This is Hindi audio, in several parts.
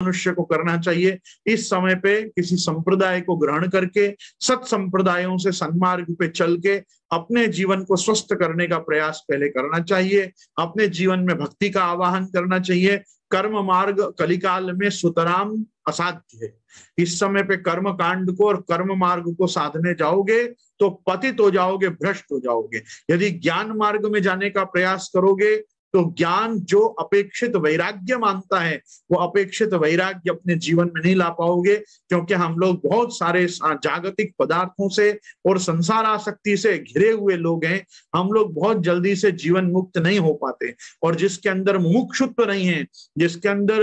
मनुष्य को करना चाहिए, इस समय पे किसी संप्रदाय को ग्रहण करके सत संप्रदायों से सन्मार्ग पे चल के अपने जीवन को स्वस्थ करने का प्रयास पहले करना चाहिए। अपने जीवन में भक्ति का आवाहन करना चाहिए। कर्म मार्ग कलिकाल में सुतराम असाध्य है। इस समय पे कर्म कांड को और कर्म मार्ग को साधने जाओगे तो पतित हो जाओगे, भ्रष्ट हो जाओगे। यदि ज्ञान मार्ग में जाने का प्रयास करोगे तो ज्ञान जो अपेक्षित वैराग्य मानता है वो अपेक्षित वैराग्य अपने जीवन में नहीं ला पाओगे, क्योंकि हम लोग बहुत सारे जागतिक पदार्थों से और संसार आसक्ति से घिरे हुए लोग हैं। हम लोग बहुत जल्दी से जीवन मुक्त नहीं हो पाते, और जिसके अंदर मुमुक्षुत्व नहीं है, जिसके अंदर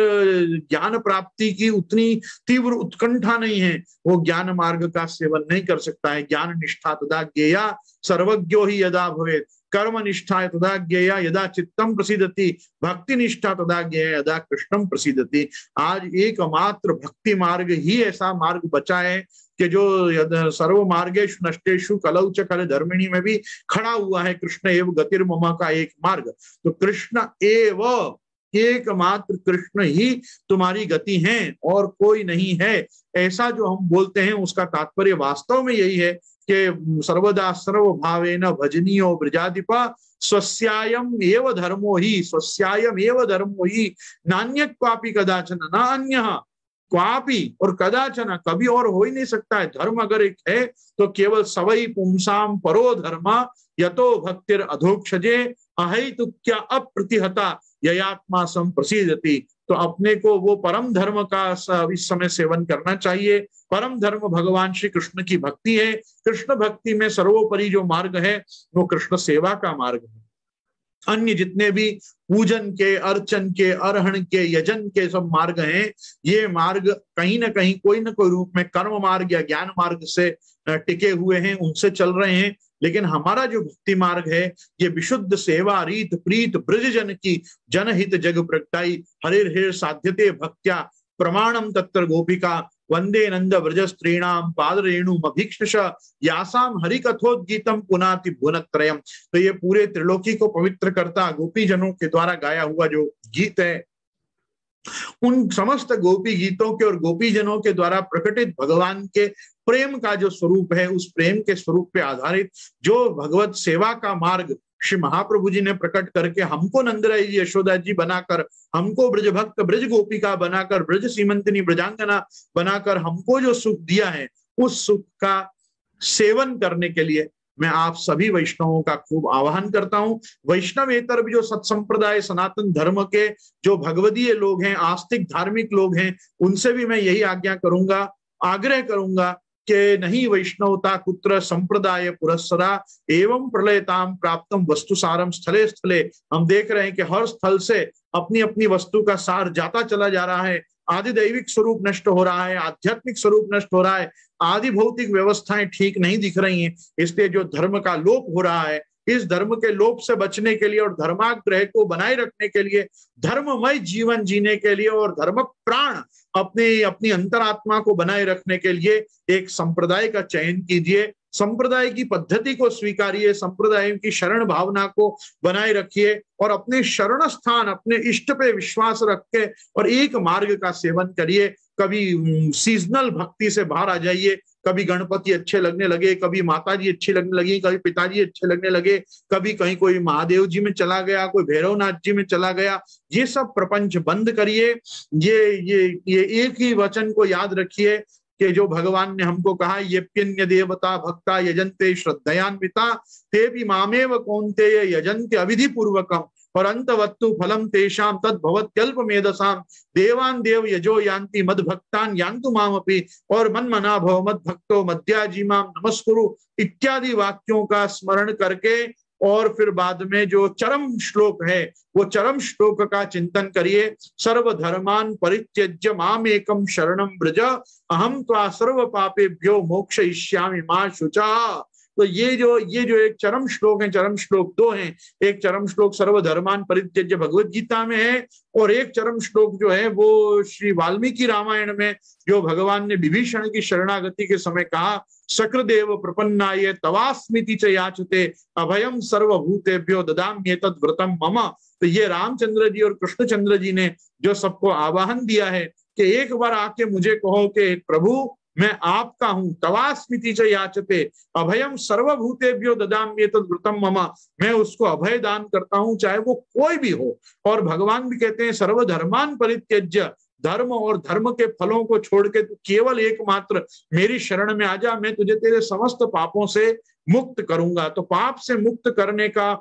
ज्ञान प्राप्ति की उतनी तीव्र उत्कंठा नहीं है, वो ज्ञान मार्ग का सेवन नहीं कर सकता है। ज्ञान निष्ठा तदा ज्ञेया सर्वज्ञो ही यदा भवेत्, कर्म निष्ठा तदा ज्ञेया यदा चित्तम प्रसीदति, भक्ति निष्ठा तदा ज्ञेया यदा कृष्णम प्रसीदति। आज एकमात्र भक्ति मार्ग ही ऐसा मार्ग बचा है कि जो सर्व मार्गेषु नष्टेषु कलौ च कल धर्मिणी में भी खड़ा हुआ है। कृष्ण एव गतिर्मम का एक मार्ग, तो कृष्ण एव, एकमात्र कृष्ण ही तुम्हारी गति है और कोई नहीं है। ऐसा जो हम बोलते हैं उसका तात्पर्य वास्तव में यही है कि सर्वदा सर्व भावेन भजनीयो ब्रजाधिप स्वस्यायम एव धर्मो ही, स्वस्यायम एव धर्मो ही, नान्य क्वापि कदाचन, न अन्यः क्वापि और कदाचन, कभी और हो ही नहीं सकता है। धर्म अगर एक है तो केवल सवई पुंसाम परो धर्म यतो भक्तिर अधोक्षजे अहैतुक्या अप्रतिहता ययात्मा संप्रसीदति। तो अपने को वो परम धर्म का इस समय सेवन करना चाहिए। परम धर्म भगवान श्री कृष्ण की भक्ति है। कृष्ण भक्ति में सर्वोपरि जो मार्ग है वो कृष्ण सेवा का मार्ग है। अन्य जितने भी पूजन के, अर्चन के, अरहण के, यजन के सब मार्ग हैं, ये मार्ग कहीं ना कहीं कोई ना कोई रूप में कर्म मार्ग या ज्ञान मार्ग से टिके हुए हैं, उनसे चल रहे हैं। लेकिन हमारा जो भक्ति मार्ग है ये विशुद्ध सेवा रीत प्रीत ब्रज जन की, जनहित जग प्रगटाई, हरिर हिर साध्यते भक्त्या प्रमाणम तत्र गोपिका, वंदे नंद ब्रज स्त्रीणाम पाद रेणु अभीक्षश यासाम हरि कथोद्गीतम पुनाति भुवनत्रयम। तो ये पूरे त्रिलोकी को पवित्र करता गोपी जनों के द्वारा गाया हुआ जो गीत है, उन समस्त गोपी गीतों के और गोपी जनों के द्वारा प्रकटित भगवान के प्रेम का जो स्वरूप है, उस प्रेम के स्वरूप पे आधारित जो भगवत सेवा का मार्ग श्री महाप्रभु जी ने प्रकट करके हमको नंदराय जी यशोदा जी बनाकर, हमको ब्रज भक्त ब्रज गोपिका बनाकर, ब्रज सीमंतिनी ब्रजांगना बनाकर हमको जो सुख दिया है, उस सुख का सेवन करने के लिए मैं आप सभी वैष्णवों का खूब आह्वान करता हूं। वैष्णवेतर भी जो सत्संप्रदाय सनातन धर्म के जो भगवदीय लोग हैं, आस्तिक धार्मिक लोग हैं, उनसे भी मैं यही आज्ञा करूंगा, आग्रह करूंगा कि नहीं वैष्णवता कुत्र संप्रदाय पुरस्सरा एवं प्रलयताम प्राप्तम वस्तु सारम स्थले स्थले। हम देख रहे हैं कि हर स्थल से अपनी अपनी वस्तु का सार जाता चला जा रहा है। आदि दैविक स्वरूप नष्ट हो रहा है, आध्यात्मिक स्वरूप नष्ट हो रहा है, आदि भौतिक व्यवस्थाएं ठीक नहीं दिख रही हैं। इसलिए जो धर्म का लोप हो रहा है, इस धर्म के लोप से बचने के लिए और धर्माग्रह को बनाए रखने के लिए, धर्ममय जीवन जीने के लिए और धर्म प्राण अपनी अंतरात्मा को बनाए रखने के लिए एक संप्रदाय का चयन कीजिए। संप्रदाय की पद्धति को स्वीकारिए, संप्रदाय की शरण भावना को बनाए रखिए और अपने शरण स्थान, अपने इष्ट पे विश्वास रख के और एक मार्ग का सेवन करिए। कभी सीजनल भक्ति से बाहर आ जाइए, कभी गणपति अच्छे लगने लगे, कभी माता जी अच्छी लगने लगी, कभी पिताजी अच्छे लगने लगे, कभी कहीं कोई महादेव जी में चला गया, कोई भैरवनाथ जी में चला गया। ये सब प्रपंच बंद करिए। ये एक ही वचन को याद रखिए कि जो भगवान ने हमको कहा, ये प्यन्य देवता भक्ता यजन्ते श्रद्धयान्विता ते भी मामेव कौन्तेय यजन्ते अविधि पूर्वकम और अंतवत्तु फलम तेषाम तद भवत्यल्प मेधसाम देवान देव यजो यान्ति मद भक्तान यान्तु मामपि और मन मना भव मद भक्तो मद्याजीमाम नमस्कुरु इत्यादि वाक्यों का स्मरण करके और फिर बाद में जो चरम श्लोक है वो चरम श्लोक का चिंतन करिए। सर्व धर्मान परित्यज्य माम एकम शरणम ब्रज अहम त्वा सर्व पापेभ्यो मोक्षयिष्यामि मा शुचा। तो ये जो एक चरम श्लोक है, चरम श्लोक दो हैं। एक चरम श्लोक सर्वधर्मान परित्यज्य भगवत गीता में है और एक चरम श्लोक जो है वो श्री वाल्मीकि रामायण में जो भगवान ने विभीषण की शरणागति के समय कहा, शक्रदेव प्रपन्नाय तवास्मिति च याचते अभयम सर्वभूतेभ्यो ददाम्येतद् व्रतम मम। तो ये रामचंद्र जी और कृष्णचंद्र जी ने जो सबको आवाहन दिया है कि एक बार आके मुझे कहो कि प्रभु मैं आपका हूं, तवास्मिति च याचते अभयम सर्वभूतेभ्यो ददाम्येतद् व्रतम मम, मैं उसको अभय दान करता हूं चाहे वो कोई भी हो। और भगवान भी कहते हैं सर्वधर्मान परित्यज्य, धर्म और धर्म के फलों को छोड़ के तू केवल एकमात्र मेरी शरण में आ जा, मैं तुझे तेरे समस्त पापों से मुक्त करूंगा। तो पाप से मुक्त करने का,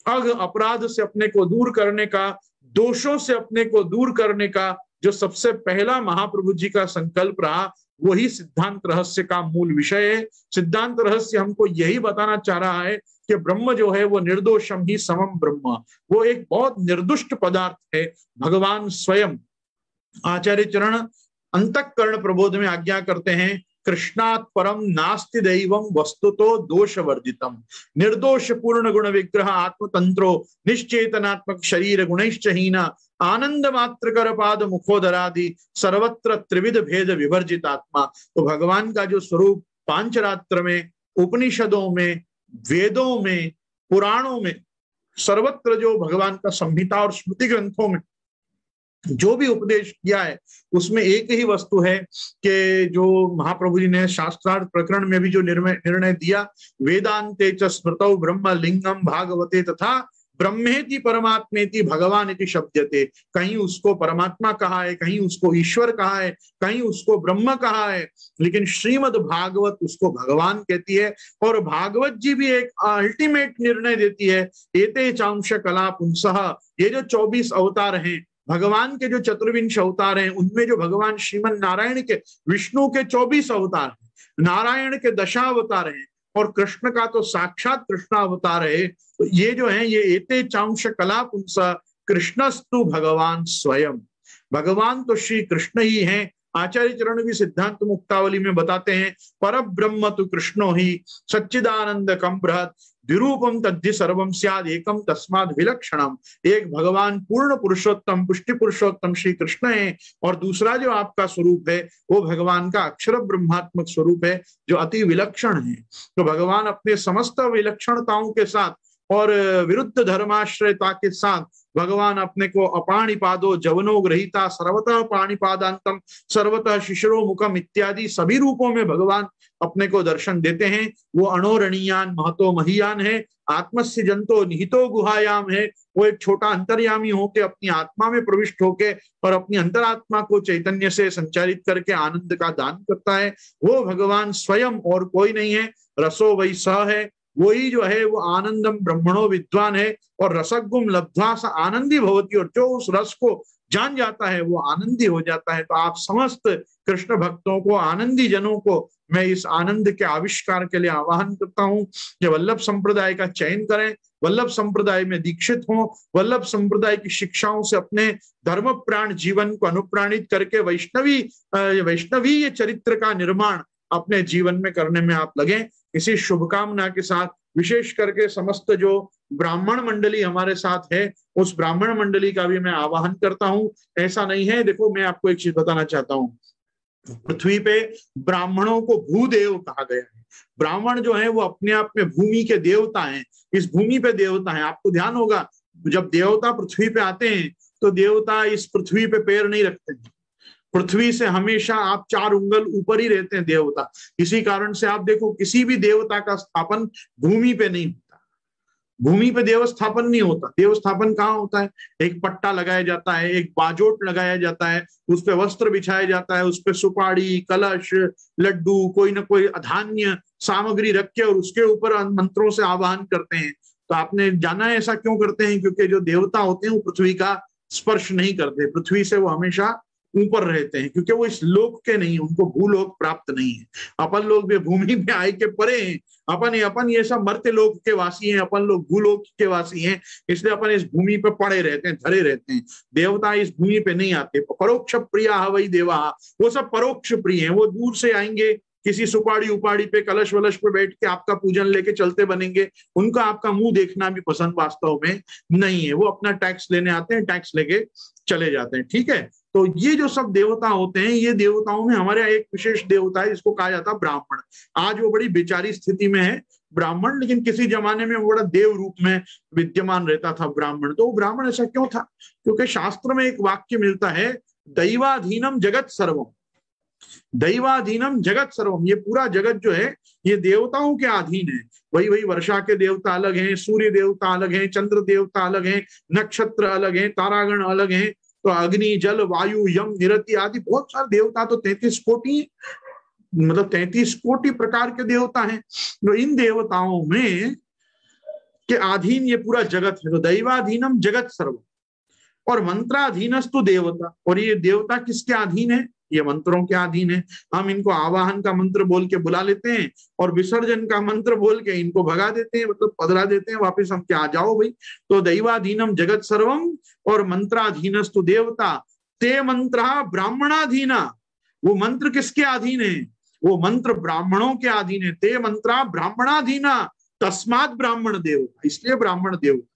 अघ अपराध से अपने को दूर करने का, दोषों से अपने को दूर करने का जो सबसे पहला महाप्रभु जी का संकल्प रहा, वही सिद्धांत रहस्य का मूल विषय है। सिद्धांत रहस्य हमको यही बताना चाह रहा है कि ब्रह्म जो है वो निर्दोषम ही समम ब्रह्म, वो एक बहुत निर्दुष्ट पदार्थ है। भगवान स्वयं आचार्य चरण अंतःकरण प्रबोध में आज्ञा करते हैं, कृष्णात् परम नास्ति दैवम वस्तुतो दोष वर्जितम, निर्दोष पूर्ण गुण विग्रह आत्मतंत्रो निश्चेतनात्मक शरीर गुणैश्च हीना आनंद मात्र कर पाद मुखोदरादि सर्वत्र त्रिविध भेद विवर्जित आत्मा। तो भगवान का जो स्वरूप पांचरात्र में, उपनिषदों में, वेदों में, पुराणों में, सर्वत्र जो भगवान का संहिता और स्मृति ग्रंथों में जो भी उपदेश किया है, उसमें एक ही वस्तु है कि जो महाप्रभु जी ने शास्त्रार्थ प्रकरण में भी जो निर्णय दिया, वेदांते च स्मृतौ ब्रह्म लिंगम भागवते तथा ब्रह्मेति परमात्मेति भगवान इति शब्दते, कहीं उसको परमात्मा कहा है, कहीं उसको ईश्वर कहा है, कहीं उसको ब्रह्म कहा है, लेकिन श्रीमद् भागवत उसको भगवान कहती है। और भागवत जी भी एक अल्टीमेट निर्णय देती है, एते चांश कला पुंसः, ये जो 24 अवतार हैं भगवान के, जो चतुर्विंश अवतार हैं, उनमें जो भगवान श्रीमन नारायण के, विष्णु के 24 अवतार हैं, नारायण के दशावतार हैं, और कृष्ण का तो साक्षात कृष्णावतार है। तो ये जो है ये एते चांश कला पुंसा कृष्णस्तु भगवान स्वयं, भगवान तो श्री कृष्ण ही हैं। आचार्य चरण भी सिद्धांत मुक्तावली में बताते हैं, पर ब्रह्म तु कृष्णो ही सच्चिदानंद कम बृहत द्विरूपम तद्धि सर्वम स्याद एकम तस्माद् विलक्षणम। एक भगवान पूर्ण पुरुषोत्तम, पुष्टि पुरुषोत्तम श्री कृष्ण है, और दूसरा जो आपका स्वरूप है वो भगवान का अक्षर ब्रह्मात्मक स्वरूप है जो अति विलक्षण है। तो भगवान अपने समस्त विलक्षणताओं के साथ और विरुद्ध धर्माश्रयता के साथ भगवान अपने को अपाणिपादो जवनो ग्रहीता सर्वतः पाणिपादांतम सर्वतः शिशिरो मुखम इत्यादि सभी रूपों में भगवान अपने को दर्शन देते हैं। वो अणोरणीयान महतो महीयान है, आत्मस्य जंतो निहितो गुहायाम है। वो एक छोटा अंतर्यामी होके अपनी आत्मा में प्रविष्ट होके और अपनी अंतरात्मा को चैतन्य से संचालित करके आनंद का दान करता है। वो भगवान स्वयं और कोई नहीं है। रसो वही स है, वही जो है वो आनंदम ब्रह्मणो विद्वान है, और रसगुम लब्ध्वा स आनंदी भवती, और जो उस रस को जान जाता है वो आनंदी हो जाता है। तो आप समस्त कृष्ण भक्तों को, आनंदी जनों को मैं इस आनंद के आविष्कार के लिए आह्वान करता हूं कि वल्लभ संप्रदाय का चयन करें, वल्लभ संप्रदाय में दीक्षित हों, वल्लभ संप्रदाय की शिक्षाओं से अपने धर्म प्राण जीवन को अनुप्राणित करके वैष्णवीय चरित्र का निर्माण अपने जीवन में करने में आप लगें। इसी शुभकामना के साथ विशेष करके समस्त जो ब्राह्मण मंडली हमारे साथ है, उस ब्राह्मण मंडली का भी मैं आवाहन करता हूं। ऐसा नहीं है, देखो मैं आपको एक चीज बताना चाहता हूं, पृथ्वी पे ब्राह्मणों को भूदेव कहा गया है। ब्राह्मण जो है वो अपने आप में भूमि के देवता हैं, इस भूमि पे देवता हैं। आपको ध्यान होगा जब देवता पृथ्वी पे आते हैं तो देवता इस पृथ्वी पे पैर नहीं रखते हैं, पृथ्वी से हमेशा आप 4 उंगल ऊपर ही रहते हैं देवता। इसी कारण से आप देखो किसी भी देवता का स्थापन भूमि पे नहीं होता, भूमि पे देव स्थापन नहीं होता। देव स्थापन कहाँ होता है? एक पट्टा लगाया जाता है, एक बाजोट लगाया जाता है, उस पे वस्त्र बिछाया जाता है, उस पे सुपाड़ी, कलश, लड्डू, कोई ना कोई धान्य सामग्री रख के और उसके ऊपर मंत्रों से आवाहन करते हैं। तो आपने जाना है ऐसा क्यों करते हैं? क्योंकि जो देवता होते हैं वो पृथ्वी का स्पर्श नहीं करते, पृथ्वी से वो हमेशा ऊपर रहते हैं, क्योंकि वो इस लोक के नहीं, उनको भूलोक प्राप्त नहीं है। अपन लोग भी भूमि में आए के परे हैं, अपन ये सब मर्त्य लोक के वासी हैं, अपन लोग भूलोक के वासी हैं, इसलिए अपन इस भूमि पे पड़े रहते हैं, धरे रहते हैं। देवता इस भूमि पे नहीं आते। परोक्ष प्रिया हवई देवा, वो सब परोक्ष प्रिय हैं, वो दूर से आएंगे, किसी सुपाड़ी उपाड़ी पे, कलश वलश पे बैठ के आपका पूजन लेके चलते बनेंगे, उनका आपका मुंह देखना भी पसंद वास्तव में नहीं है। वो अपना टैक्स लेने आते हैं, टैक्स लेके चले जाते हैं, ठीक है। तो ये जो सब देवता होते हैं, ये देवताओं में हमारे एक विशेष देवता है जिसको कहा जाता है ब्राह्मण। आज वो बड़ी बेचारी स्थिति में है ब्राह्मण, लेकिन किसी जमाने में वो बड़ा देव रूप में विद्यमान रहता था ब्राह्मण। तो ब्राह्मण ऐसा क्यों था? क्योंकि शास्त्र में एक वाक्य मिलता है, दैवाधीनम जगत सर्वम, दैवाधीनम जगत सर्वम, ये पूरा जगत जो है ये देवताओं के अधीन है। वही वही वर्षा के देवता अलग हैं, सूर्य देवता अलग हैं, चंद्र देवता अलग हैं, नक्षत्र अलग हैं, तारागण अलग हैं, तो अग्नि जल वायु यम निरति आदि बहुत सारे देवता, तो 33 कोटि, मतलब 33 कोटि प्रकार के देवता हैं। तो इन देवताओं में के अधीन ये पूरा जगत है। तो दैवाधीनम जगत सर्व और मंत्राधीनस्तु देवता, और ये देवता किसके अधीन है? ये मंत्रों के अधीन है। हम इनको आवाहन का मंत्र बोल के बुला लेते हैं और विसर्जन का मंत्र बोल के इनको भगा देते हैं, मतलब पधरा देते हैं वापस, हम क्या आ जाओ भाई। तो दैवाधीनम जगत सर्वम और मंत्राधीनस्तु देवता, ते मंत्रा ब्राह्मणाधीना, वो मंत्र किसके अधीन है? वो मंत्र ब्राह्मणों के अधीन है। ते मंत्रा ब्राह्मणाधीना तस्मात् ब्राह्मण देवता, इसलिए ब्राह्मण देवता,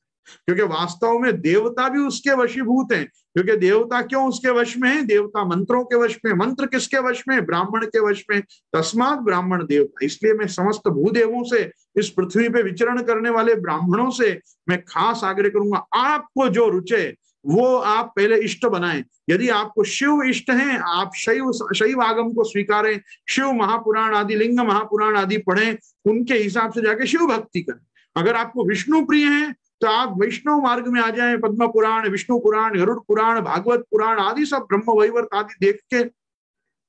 क्योंकि वास्तव में देवता भी उसके वशीभूत हैं। क्योंकि देवता क्यों उसके वश में है? देवता मंत्रों के वश में, मंत्र किसके वश में? ब्राह्मण के वश में, तस्मात् ब्राह्मण देवता। इसलिए मैं समस्त भूदेवों से, इस पृथ्वी पे विचरण करने वाले ब्राह्मणों से मैं खास आग्रह करूंगा, आपको जो रुचे वो आप पहले इष्ट बनाएं। यदि आपको शिव इष्ट हैं, आप शैव आगम को स्वीकारें, शिव महापुराण आदि, लिंग महापुराण आदि पढ़ें, उनके हिसाब से जाके शिव भक्ति करें। अगर आपको विष्णु प्रिय है तो आप वैष्णव मार्ग में आ जाएं, पद्म पुराण, विष्णु पुराण, गरुड़ पुराण, भागवत पुराण आदि सब, ब्रह्म वैवर्त आदि देख के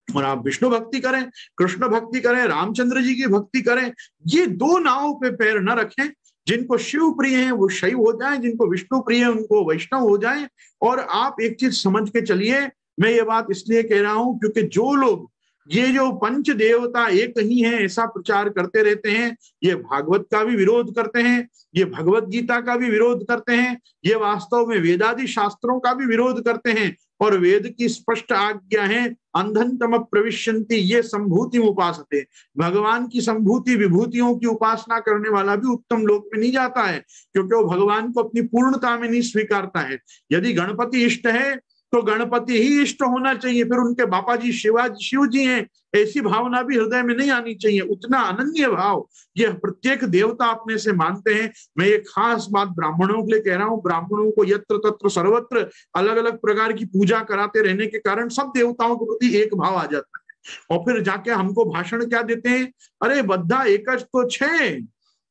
और आप विष्णु भक्ति करें, कृष्ण भक्ति करें, रामचंद्र जी की भक्ति करें। ये दो नाव पे पैर न रखें। जिनको शिव प्रिय है वो शैव हो जाए, जिनको विष्णु प्रिय है उनको वैष्णव हो जाए। और आप एक चीज समझ के चलिए, मैं ये बात इसलिए कह रहा हूं क्योंकि जो लोग ये जो पंच देवता एक ही हैं ऐसा प्रचार करते रहते हैं, ये भागवत का भी विरोध करते हैं, ये भगवत गीता का भी विरोध करते हैं, ये वास्तव में वेदादि शास्त्रों का भी विरोध करते हैं। और वेद की स्पष्ट आज्ञा है, अंधन तम प्रविश्यन्ति ये संभूति उपासते, भगवान की संभूति विभूतियों की उपासना करने वाला भी उत्तम लोक में नहीं जाता है, क्योंकि वो भगवान को अपनी पूर्णता में नहीं स्वीकारता है। यदि गणपति इष्ट है तो गणपति ही इष्ट होना चाहिए, फिर उनके बापा जी शिव जी हैं ऐसी भावना भी हृदय में नहीं आनी चाहिए। उतना अनन्य भाव ये प्रत्येक देवता अपने से मानते हैं। मैं ये खास बात ब्राह्मणों के लिए कह रहा हूँ। ब्राह्मणों को यत्र तत्र सर्वत्र अलग अलग प्रकार की पूजा कराते रहने के कारण सब देवताओं के प्रति एक भाव आ जाता है। और फिर जाके हमको भाषण क्या देते हैं, अरे बद्धा एकच तो छे,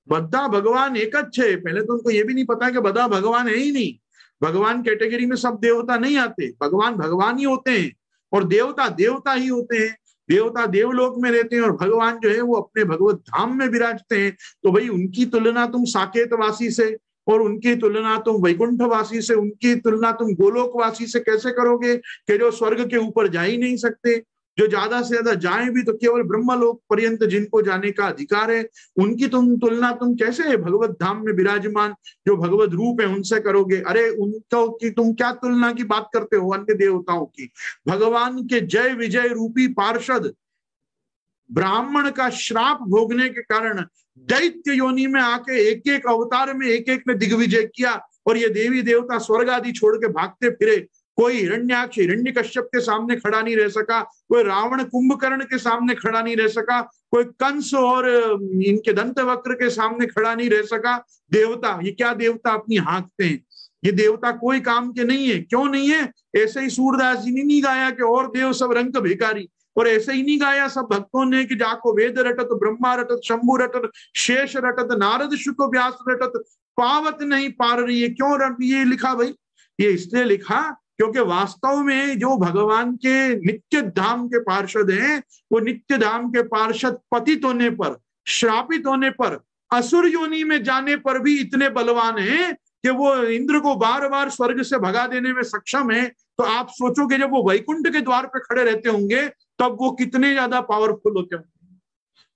बद्धा भगवान एकच छे। पहले तो उनको ये भी नहीं पता कि बद्धा भगवान है ही नहीं। भगवान कैटेगरी में सब देवता नहीं आते, भगवान भगवान ही होते हैं और देवता देवता ही होते हैं। देवता देवलोक में रहते हैं और भगवान जो है वो अपने भगवत धाम में विराजते हैं। तो भाई उनकी तुलना तुम साकेत वासी से, और उनकी तुलना तुम वैकुंठ वासी से, उनकी तुलना तुम गोलोक वासी से कैसे करोगे कि जो स्वर्ग के ऊपर जा ही नहीं सकते, जो ज्यादा से ज्यादा जाए भी तो केवल ब्रह्मलोक पर्यंत जिनको जाने का अधिकार है, उनकी तुलना तुम कैसे भगवत धाम में विराजमान जो भगवत रूप है उनसे करोगे। अरे उनको की तुम क्या तुलना की बात करते हो अन्य देवताओं की। भगवान के जय विजय रूपी पार्षद ब्राह्मण का श्राप भोगने के कारण दैत्य योनि में आके एक एक अवतार में एक एक ने दिग्विजय किया, और ये देवी देवता स्वर्ग आदि छोड़ के भागते फिरे। कोई हिरण्याक्ष हिरण्यकश्यप के सामने खड़ा नहीं रह सका, कोई रावण कुंभकर्ण के सामने खड़ा नहीं रह सका, कोई कंस और इनके दंतवक्र के सामने खड़ा नहीं रह सका। देवता, ये क्या देवता अपनी हाँकते हैं, ये देवता कोई काम के नहीं है। क्यों नहीं है? ऐसे ही सूरदास जी ने नहीं गाया कि और देव सब रंग भिखारी, और ऐसे ही नहीं गाया सब भक्तों ने कि जाको वेद रटत ब्रह्मा रटत शंभु रटत शेष रटत नारद शुक व्यास रटत पावत नहीं पार रही है। क्यों ये लिखा भाई? ये इसलिए लिखा क्योंकि वास्तव में जो भगवान के नित्य धाम के पार्षद हैं, वो नित्य धाम के पार्षद पतित होने पर, श्रापित होने पर, असुर योनि में जाने पर भी इतने बलवान हैं कि वो इंद्र को बार बार स्वर्ग से भगा देने में सक्षम है। तो आप सोचोगे जब वो वैकुंठ के द्वार पे खड़े रहते होंगे तब वो कितने ज्यादा पावरफुल होते होंगे।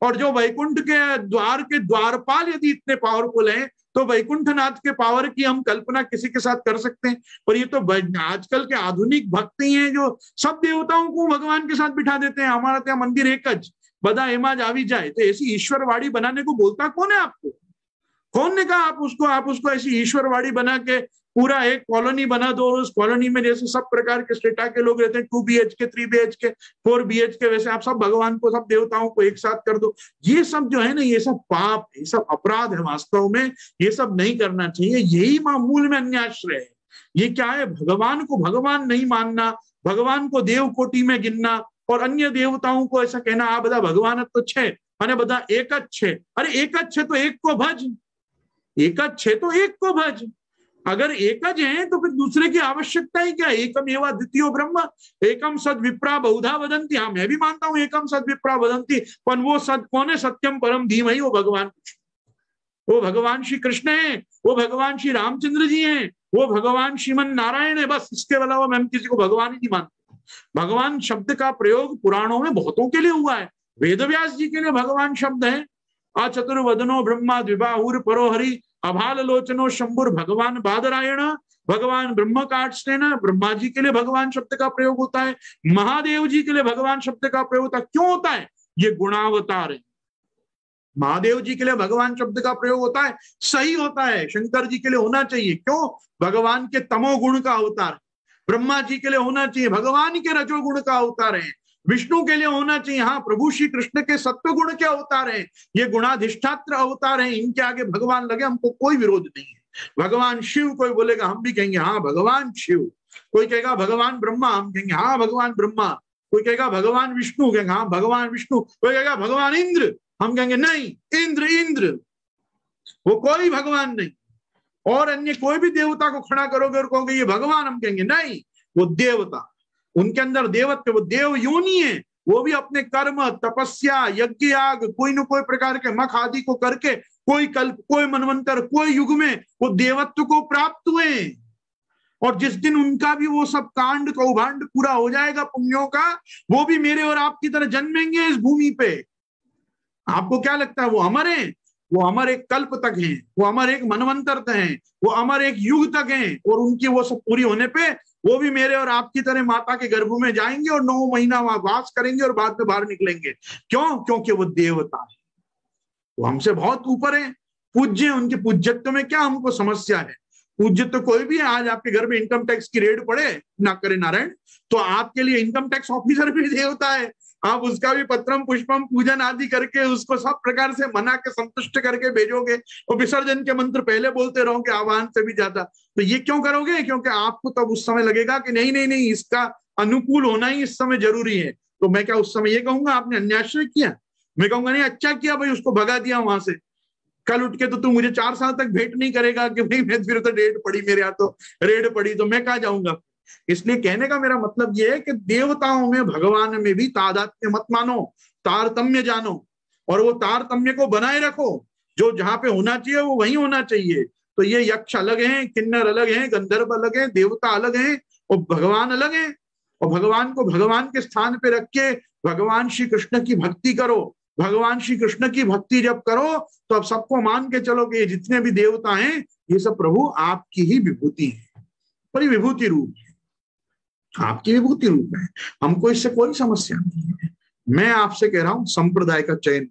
और जो वैकुंठ के द्वारपाल यदि इतने पावरफुल हैं तो वैकुंठनाथ के पावर की हम कल्पना किसी के साथ कर सकते हैं। और ये तो आजकल के आधुनिक भक्त ही हैं जो सब देवताओं को भगवान के साथ बिठा देते हैं। हमारा ત્યાં मंदिर एक ज बदा एमा ज आवी जाए। तो ऐसी ईश्वरवाड़ी बनाने को बोलता कौन है आपको? कौन ने कहा आप उसको ऐसी ईश्वरवाड़ी बना के पूरा एक कॉलोनी बना दो, उस कॉलोनी में जैसे सब प्रकार के स्टेटा के लोग रहते हैं, 2 BHK 3 BHK 4 BHK, वैसे आप सब भगवान को, सब देवताओं को एक साथ कर दो। ये सब जो है ना, ये सब पाप, ये सब अपराध है वास्तव में। ये सब नहीं करना चाहिए। यही मामूल में अन्याश्रय है। ये क्या है? भगवान को भगवान नहीं मानना, भगवान को देव कोटि में गिनना और अन्य देवताओं को ऐसा कहना आ बधा भगवान तो छे અને બધા એક જ છે। अरे एक જ છે तो एक को भज, एक જ છે तो एक को भज। अगर एक ज है तो फिर दूसरे की आवश्यकता ही क्या? एकम एवा द्वितीयो ब्रह्म एकम सद विप्रा बहुधा वदंती। हाँ, मैं भी मानता हूं एकम सद विप्रा वदंती, पर वो सद कौन है? सत्यम परम धीमहि, वो भगवान श्री कृष्ण है, वो भगवान श्री रामचंद्र जी हैं, वो भगवान श्रीमन नारायण है। बस इसके अलावा मैं किसी को भगवान ही नहीं मानता। भगवान शब्द का प्रयोग पुराणों में बहुतों के लिए हुआ है। वेदव्यास जी के लिए भगवान शब्द है, अचतुर्वदनो ब्रह्मा द्विबाहुर परो हरि अभाल लोचनो शंभुर भगवान बादरायण। भगवान ब्रह्म काटस्तेन, ब्रह्मा जी के लिए भगवान शब्द का प्रयोग होता है। महादेव जी के लिए भगवान शब्द का प्रयोग होता है। क्यों होता है? ये गुणावतार है। महादेव जी के लिए भगवान शब्द का प्रयोग होता है, सही होता है। शंकर जी के लिए होना चाहिए, क्यों? भगवान के तमोगुण का अवतार। ब्रह्मा जी के लिए होना चाहिए, भगवान के रजोगुण का अवतार है। विष्णु के लिए होना चाहिए, हाँ, प्रभु श्री कृष्ण के सत्व गुण के अवतार हैं। ये गुणाधिष्ठात्र अवतार हैं, इनके आगे भगवान लगे, हमको कोई विरोध नहीं है। भगवान शिव कोई बोलेगा हम भी कहेंगे हाँ भगवान शिव, कोई कहेगा भगवान ब्रह्मा, हम कहेंगे हाँ भगवान ब्रह्मा, कोई कहेगा भगवान विष्णु, कहेंगे हाँ भगवान विष्णु, कोई कहेगा भगवान इंद्र, हम कहेंगे नहीं इंद्र इंद्र, वो कोई भगवान नहीं। और अन्य कोई भी देवता को खड़ा करोगे और कहोगे ये भगवान, हम कहेंगे नहीं, वो देवता, उनके अंदर देवत्व, वो देव योनि है। वो भी अपने कर्म, तपस्या, यज्ञ याग, कोई न कोई प्रकार के मख आदि को करके कोई कल्प, कोई मनवंतर, कोई युग में वो देवत्व को प्राप्त हुए। और जिस दिन उनका भी वो सब कांड कौभांड पूरा हो जाएगा पुण्यों का, वो भी मेरे और आपकी तरह जन्मेंगे इस भूमि पे। आपको क्या लगता है वो अमर है? वो अमर एक कल्प तक हैं, वो अमर एक मनवंतर तक हैं, वो अमर एक युग तक हैं। और उनकी वो सब पूरी होने पे वो भी मेरे और आपकी तरह माता के गर्भ में जाएंगे और 9 महीना वहां वास करेंगे और बाद में बाहर निकलेंगे। क्यों? क्योंकि वो देवता है, वो हमसे बहुत ऊपर है, पूज्य। उनके पूज्यत्व में क्या हमको समस्या है? पूज्य तो कोई भी है। आज आपके घर में इनकम टैक्स की रेड पड़े, ना करे नारायण, तो आपके लिए इनकम टैक्स ऑफिसर भी देवता है। आप उसका भी पत्रम पुष्पम पूजन आदि करके उसको सब प्रकार से मना के संतुष्ट करके भेजोगे, और विसर्जन के मंत्र पहले बोलते रहोगे आह्वान से भी ज्यादा। तो ये क्यों करोगे? क्योंकि आपको तब उस समय लगेगा कि नहीं नहीं नहीं, इसका अनुकूल होना ही इस समय जरूरी है। तो मैं क्या उस समय ये कहूंगा आपने अन्याय किया? मैं कहूंगा नहीं अच्छा किया भाई, उसको भगा दिया वहां से। कल उठ के तो तू मुझे 4 साल तक भेंट नहीं करेगा कि भाई मैं फिर तो रेड पड़ी मेरे यहाँ, तो रेड पड़ी तो मैं कहाँ जाऊंगा। इसलिए कहने का मेरा मतलब यह है कि देवताओं में भगवान में भी तादात्म्य मत मानो, तारतम्य जानो, और वो तारतम्य को बनाए रखो। जो जहां पे होना चाहिए वो वहीं होना चाहिए। तो ये यक्ष अलग हैं, किन्नर अलग हैं, गंधर्व अलग हैं, देवता अलग हैं, और भगवान अलग हैं। और भगवान को भगवान के स्थान पे रख के भगवान श्री कृष्ण की भक्ति करो। भगवान श्री कृष्ण की भक्ति जब करो तो अब सबको मान के चलो कि ये जितने भी देवता हैं ये सब प्रभु आपकी ही विभूति है, और ये विभूति रूप है, आपकी विभूति रूप है। हमको इससे कोई समस्या नहीं है। मैं आपसे कह रहा हूं संप्रदाय का चयन